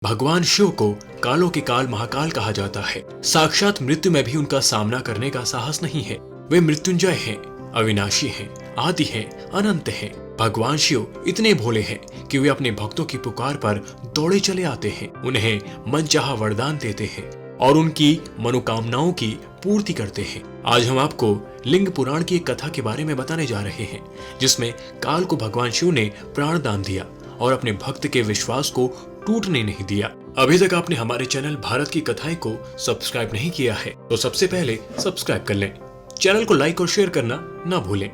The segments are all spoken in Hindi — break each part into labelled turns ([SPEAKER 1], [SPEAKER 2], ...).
[SPEAKER 1] भगवान शिव को कालों के काल महाकाल कहा जाता है। साक्षात मृत्यु में भी उनका सामना करने का साहस नहीं है। वे मृत्युंजय हैं, अविनाशी हैं, आदि हैं, अनंत हैं। भगवान शिव इतने भोले हैं कि वे अपने भक्तों की पुकार पर दौड़े चले आते हैं, उन्हें मनचाहा वरदान देते हैं और उनकी मनोकामनाओं की पूर्ति करते हैं। आज हम आपको लिंग पुराण की एक कथा के बारे में बताने जा रहे हैं, जिसमें काल को भगवान शिव ने प्राण दान दिया और अपने भक्त के विश्वास को टूटने नहीं दिया। अभी तक आपने हमारे चैनल भारत की कथाएं को सब्सक्राइब नहीं किया है तो सबसे पहले सब्सक्राइब कर लें। चैनल को लाइक और शेयर करना ना भूलें।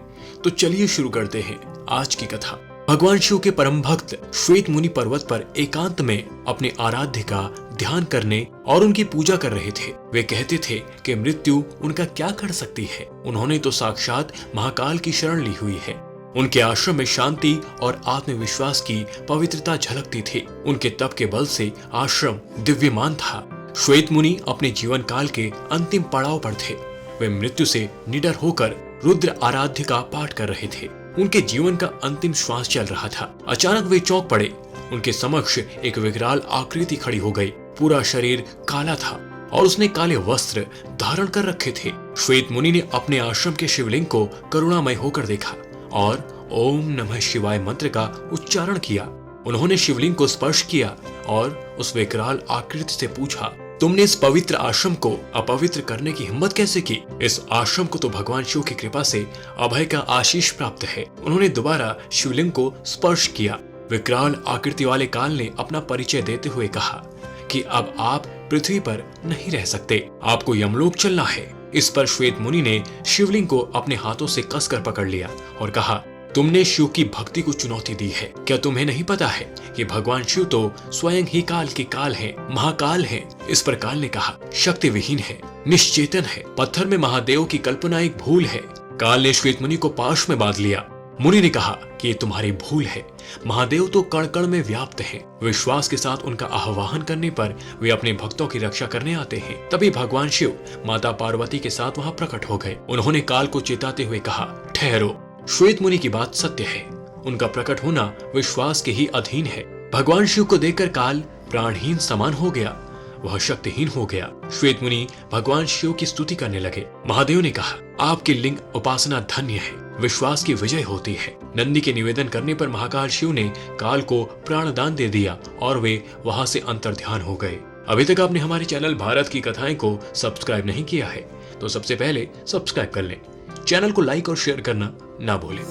[SPEAKER 1] तो चलिए शुरू करते हैं आज की कथा। भगवान शिव के परम भक्त श्वेत मुनि पर्वत पर एकांत में अपने आराध्य का ध्यान करने और उनकी पूजा कर रहे थे। वे कहते थे कि मृत्यु उनका क्या कर सकती है, उन्होंने तो साक्षात महाकाल की शरण ली हुई है। उनके आश्रम में शांति और आत्मविश्वास की पवित्रता झलकती थी। उनके तप के बल से आश्रम दिव्यमान था। श्वेत मुनि अपने जीवन काल के अंतिम पड़ाव पर थे। वे मृत्यु से निडर होकर रुद्र आराध्य का पाठ कर रहे थे। उनके जीवन का अंतिम श्वास चल रहा था। अचानक वे चौंक पड़े। उनके समक्ष एक विकराल आकृति खड़ी हो गई। पूरा शरीर काला था और उसने काले वस्त्र धारण कर रखे थे। श्वेत मुनि ने अपने आश्रम के शिवलिंग को करुणामय होकर देखा और ओम नमः शिवाय मंत्र का उच्चारण किया। उन्होंने शिवलिंग को स्पर्श किया और उस विकराल आकृति से पूछा, तुमने इस पवित्र आश्रम को अपवित्र करने की हिम्मत कैसे की? इस आश्रम को तो भगवान शिव की कृपा से अभय का आशीष प्राप्त है। उन्होंने दोबारा शिवलिंग को स्पर्श किया। विकराल आकृति वाले काल ने अपना परिचय देते हुए कहा कि अब आप पृथ्वी पर नहीं रह सकते, आपको यमलोक चलना है। इस पर श्वेत मुनि ने शिवलिंग को अपने हाथों से कसकर पकड़ लिया और कहा, तुमने शिव की भक्ति को चुनौती दी है। क्या तुम्हें नहीं पता है कि भगवान शिव तो स्वयं ही काल के काल हैं, महाकाल हैं। इस पर काल ने कहा, शक्ति विहीन है, निश्चेतन है, पत्थर में महादेव की कल्पना एक भूल है। काल ने श्वेत मुनि को पाश में बांध लिया। मुनि ने कहा कि ये तुम्हारी भूल है, महादेव तो कण कण में व्याप्त हैं। विश्वास के साथ उनका आह्वान करने पर वे अपने भक्तों की रक्षा करने आते हैं। तभी भगवान शिव माता पार्वती के साथ वहां प्रकट हो गए। उन्होंने काल को चेताते हुए कहा, ठहरो, श्वेत मुनि की बात सत्य है। उनका प्रकट होना विश्वास के ही अधीन है। भगवान शिव को देखकर काल प्राणहीन समान हो गया, वह शक्तिहीन हो गया। श्वेत मुनि भगवान शिव की स्तुति करने लगे। महादेव ने कहा, आपकी लिंग उपासना धन्य है, विश्वास की विजय होती है। नंदी के निवेदन करने पर महाकाल शिव ने काल को प्राणदान दे दिया और वे वहां से अंतर्ध्यान हो गए। अभी तक आपने हमारे चैनल भारत की कथाएं को सब्सक्राइब नहीं किया है तो सबसे पहले सब्सक्राइब कर लें। चैनल को लाइक और शेयर करना ना भूलें।